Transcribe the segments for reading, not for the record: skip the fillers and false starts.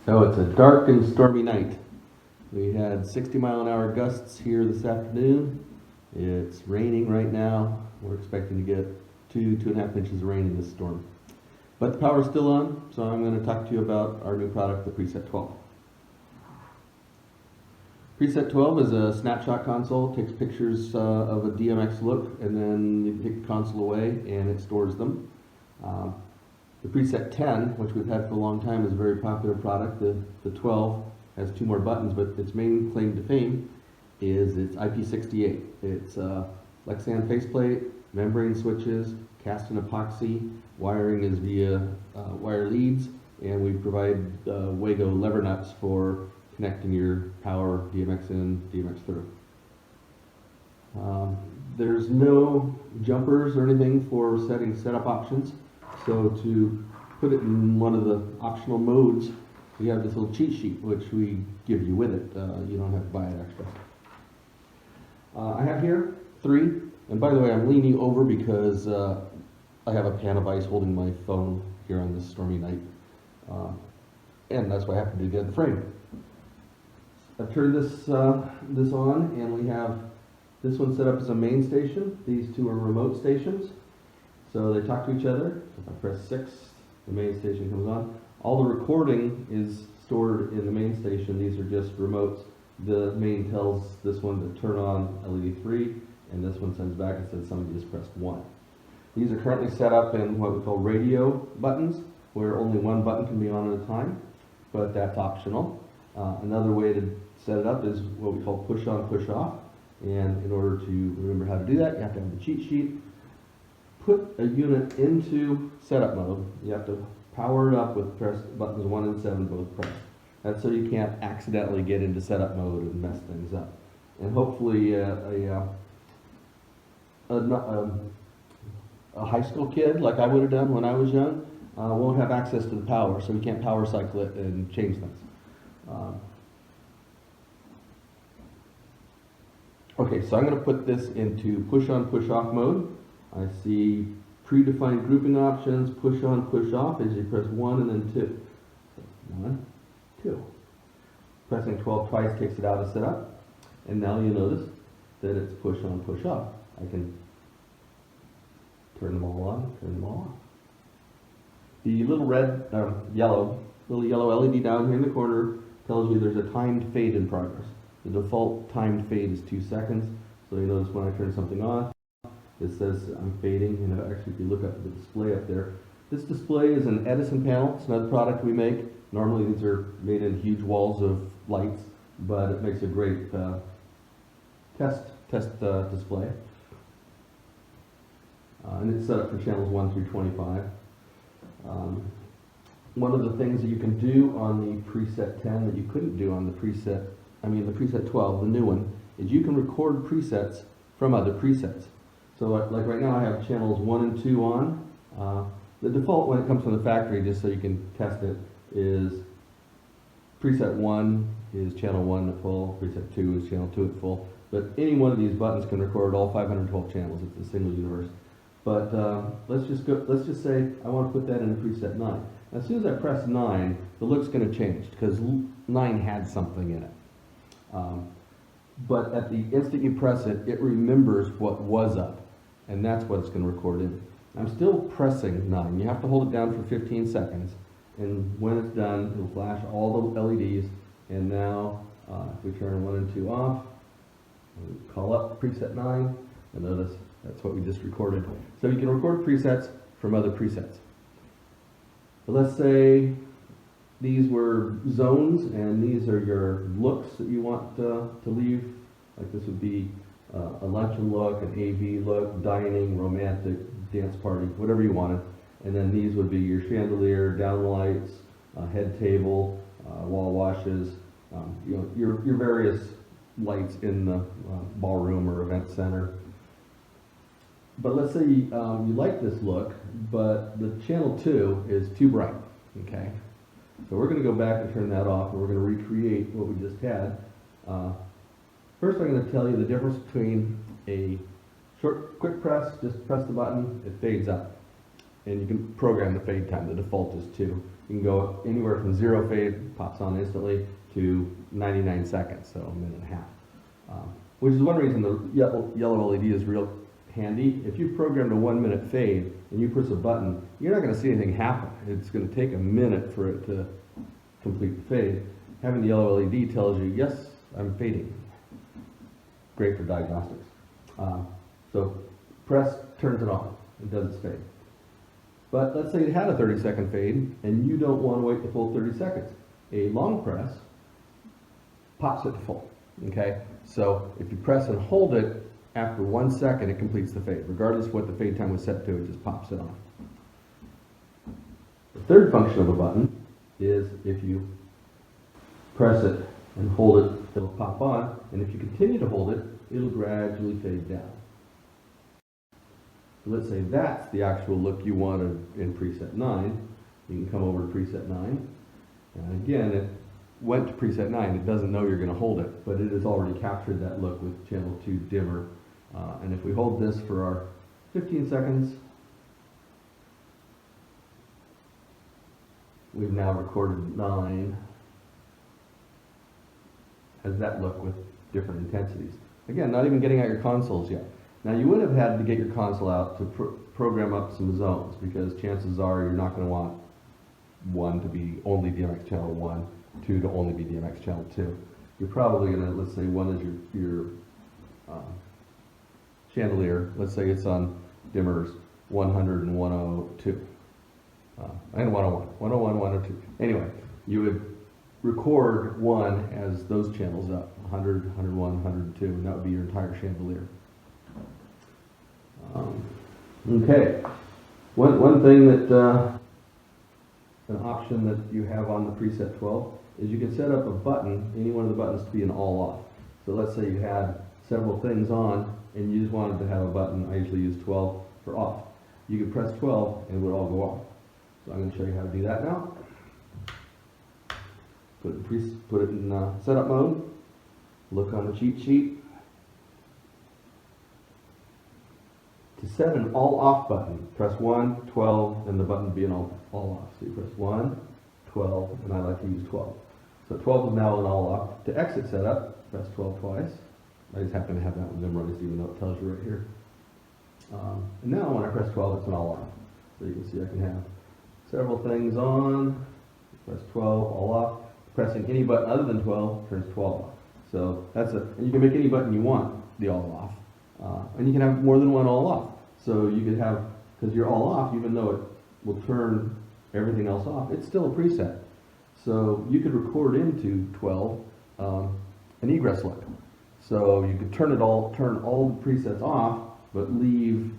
So it's a dark and stormy night. We had 60-mile-an-hour gusts here this afternoon. It's raining right now. We're expecting to get 2.5 inches of rain in this storm. But the power's still on, so I'm going to talk to you about our new product, the Preset 12. Preset 12 is a snapshot console. It takes pictures of a DMX look, and then you take the console away and it stores them. The Preset 10, which we've had for a long time, is a very popular product. The 12 has 2 more buttons, but its main claim to fame is its IP68. It's Lexan faceplate, membrane switches, cast in epoxy, wiring is via wire leads, and we provide Wago lever nuts for connecting your power DMX in, DMX through. There's no jumpers or anything for setting setup options. So to put it in one of the optional modes, we have this little cheat sheet which we give you with it. You don't have to buy it extra. I have here 3, and by the way, I'm leaning over because I have a pan of ice holding my phone here on this stormy night, and that's what I have to do to get the frame. I've turned this on, and we have this one set up as a main station. These 2 are remote stations. So they talk to each other. If I press 6, the main station comes on. All the recording is stored in the main station. These are just remotes. The main tells this one to turn on LED 3, and this one sends back and says somebody just pressed 1. These are currently set up in what we call radio buttons, where only 1 button can be on at a time, but that's optional. Another way to set it up is what we call push on, push off. And in order to remember how to do that, you have to have the cheat sheet. Put a unit into setup mode. You have to power it up with buttons 1 and 7 both pressed. That's so you can't accidentally get into setup mode and mess things up. And hopefully a high school kid, like I would have done when I was young, won't have access to the power, so we can't power cycle it and change things. Okay, so I'm going to put this into push on, push off mode. I see predefined grouping options, push on, push off as you press 1 and then 2. So 1, 2. Pressing 12 twice takes it out of setup. And now you notice that it's push on, push off. I can turn them all on, turn them all off. The little yellow LED down here in the corner tells you there's a timed fade in progress. The default timed fade is 2 seconds. So you notice when I turn something on, it says I'm fading. You know, actually, if you look up at the display up there, this display is an Edison panel. It's another product we make. Normally, these are made in huge walls of lights, but it makes a great test display. And it's set up for channels 1 through 25. One of the things that you can do on the preset 10 that you couldn't do on the preset 12, the new one, is you can record presets from other presets. So like right now I have channels 1 and 2 on. The default when it comes from the factory, just so you can test it, is preset 1 is channel 1 at full, preset 2 is channel 2 at full. But any one of these buttons can record all 512 channels. It's a single universe. But let's just say I want to put that in preset 9. As soon as I press 9, the look's going to change because 9 had something in it. But at the instant you press it, it remembers what was up, and that's what it's going to record in. I'm still pressing 9. You have to hold it down for 15 seconds, and when it's done, it'll flash all the LEDs, and now if we turn 1 and 2 off, we call up preset 9, and notice that's what we just recorded. So you can record presets from other presets. But let's say these were zones, and these are your looks that you want to leave. Like this would be a luncheon look, an AV look, dining, romantic, dance party, whatever you wanted. And then these would be your chandelier, downlights, head table, wall washes, you know, your various lights in the ballroom or event center. But let's say you like this look, but the channel 2 is too bright, okay? So we're going to go back and turn that off, and we're going to recreate what we just had. First, I'm going to tell you the difference between a short, quick press, just press the button, it fades up. And you can program the fade time. The default is 2. You can go anywhere from 0 fade, pops on instantly, to 99 seconds, so a minute and a half. Which is one reason the yellow LED is real handy. If you programmed a 1 minute fade and you push a button, you're not going to see anything happen. It's going to take a minute for it to complete the fade. Having the yellow LED tells you, yes, I'm fading. Great for diagnostics. So press turns it on. It does its fade. But let's say it had a 30-second fade and you don't want to wait the full 30 seconds. A long press pops it to full. Okay? So if you press and hold it, after 1 second it completes the fade. Regardless of what the fade time was set to, it just pops it on. The third function of a button is if you press it and hold it, it'll pop on, and if you continue to hold it, it'll gradually fade down. So let's say that's the actual look you wanted in preset 9. You can come over to preset 9, and again, it went to preset 9. It doesn't know you're going to hold it, but it has already captured that look with channel 2 dimmer. And if we hold this for our 15 seconds, we've now recorded 9 as that look with different intensities. Again, not even getting out your consoles yet. Now you would have had to get your console out to program up some zones, because chances are you're not going to want 1 to be only DMX channel 1, 2 to only be DMX channel 2. You're probably going to, let's say 1 is your chandelier. Let's say it's on dimmers 100 and 102. And 101. 101, 102. Anyway, you would record 1 as those channels up. 100, 101, 102, and that would be your entire chandelier. Okay. One thing that, an option that you have on the preset 12 is you can set up a button, any one of the buttons, to be an all off. So let's say you had several things on and you just wanted to have a button. I usually use 12 for off. You could press 12 and it would all go off. So I'm going to show you how to do that now. Put it in setup mode. Look on the cheat sheet. To set an all off button, press 1, 12, and the button would be an all off. So you press 1, 12, and I like to use 12. So 12 is now an all off. To exit setup, press 12 twice. I just happen to have that one memorized, even though it tells you right here. And now when I press 12, it's an all off. So you can see I can have several things on. Press 12, all off. Pressing any button other than 12 turns 12 off. So that's and you can make any button you want the all off. And you can have more than one all off. So you could have, because you're all off, even though it will turn everything else off, it's still a preset. So you could record into 12 an egress look. So you could turn all the presets off, but leave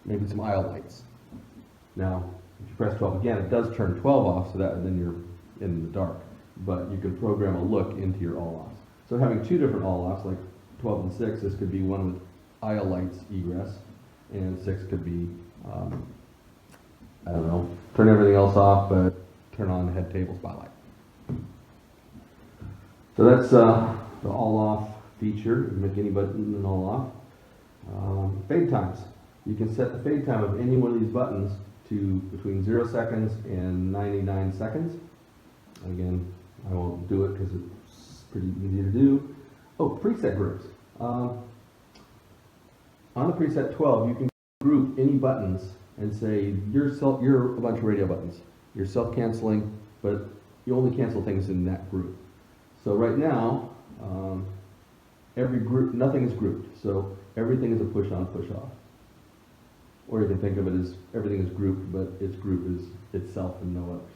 maybe some aisle lights. Now, if you press 12 again, it does turn 12 off, so that then you're in the dark. But you can program a look into your all offs. So having 2 different all offs, like 12 and 6, this could be one with aisle lights egress, and 6 could be, I don't know, turn everything else off, but turn on the head table spotlight. So that's the all off feature. You can make any button an all off. Fade times. You can set the fade time of any one of these buttons to between 0 seconds and 99 seconds. Again, I won't do it because it's pretty easy to do. Oh, preset groups. On the preset 12, you can group any buttons and say you're a bunch of radio buttons. You're self-canceling, but you only cancel things in that group. So right now, every group, nothing is grouped. So everything is a push on, push off. Or you can think of it as everything is grouped, but its group is itself and no others.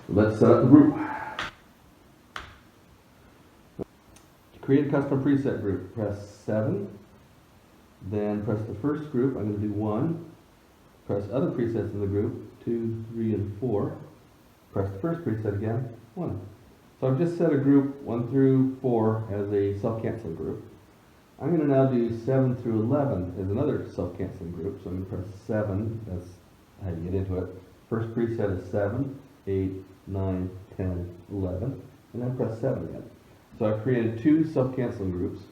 Let's set up the group. To create a custom preset group, press 7, then press the first group. I'm going to do 1. Press other presets in the group, 2, 3, and 4. Press the first preset again, 1. So I've just set a group 1 through 4 as a self-canceling group. I'm going to now do 7 through 11 as another self-canceling group. So I'm going to press 7. That's how you get into it. First preset is 7, 8, 9, 10, 11, and then press 7 again. So I've created 2 self-canceling groups,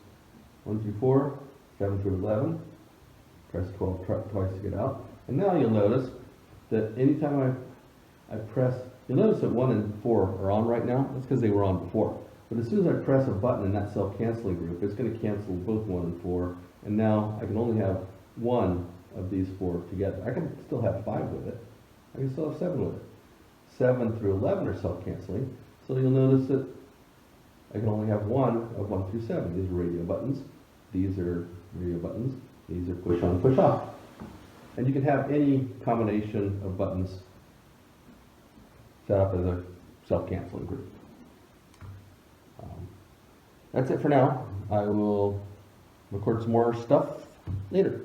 1 through 4, 7 through 11, press 12 twice to get out. And now you'll notice that anytime I press, you'll notice that 1 and 4 are on right now. That's because they were on before. But as soon as I press a button in that self-canceling group, it's going to cancel both 1 and 4. And now I can only have 1 of these 4 together. I can still have 5 with it. I can still have 7 with it. 7 through 11 are self-canceling. So you'll notice that I can only have 1 of 1 through 7. These are radio buttons. These are radio buttons. These are push on, push off. And you can have any combination of buttons set up as a self-canceling group. That's it for now. I will record some more stuff later.